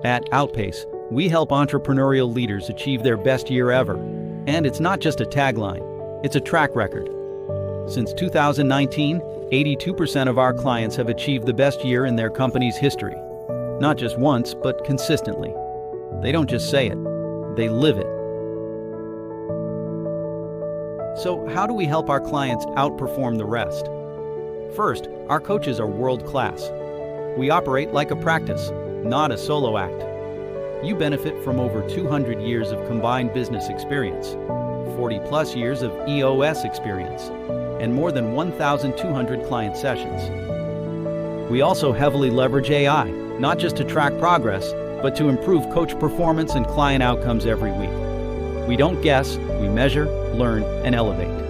At Outpace, we help entrepreneurial leaders achieve their best year ever. And it's not just a tagline, it's a track record. Since 2019, 82% of our clients have achieved the best year in their company's history. Not just once, but consistently. They don't just say it, they live it. So how do we help our clients outperform the rest? First, our coaches are world-class. We operate like a practice, not a solo act. You benefit from over 200 years of combined business experience, 40-plus years of EOS experience, and more than 1,200 client sessions. We also heavily leverage AI, not just to track progress, but to improve coach performance and client outcomes every week. We don't guess, we measure, learn, and elevate.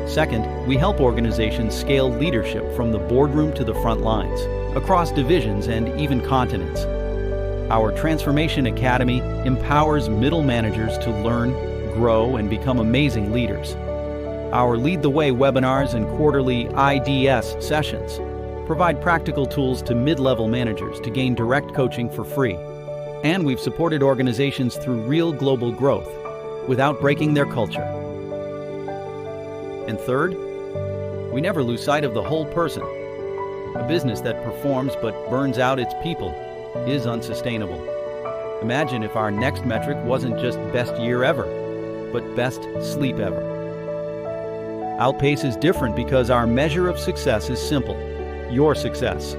Second, we help organizations scale leadership from the boardroom to the front lines, across divisions and even continents. Our Transformation Academy empowers middle managers to learn, grow, and become amazing leaders. Our Lead the Way webinars and quarterly IDS sessions provide practical tools to mid-level managers to gain direct coaching for free. And we've supported organizations through real global growth without breaking their culture. And third, we never lose sight of the whole person. A business that performs but burns out its people is unsustainable. Imagine if our next metric wasn't just best year ever, but best sleep ever. Outpace is different because our measure of success is simple: your success.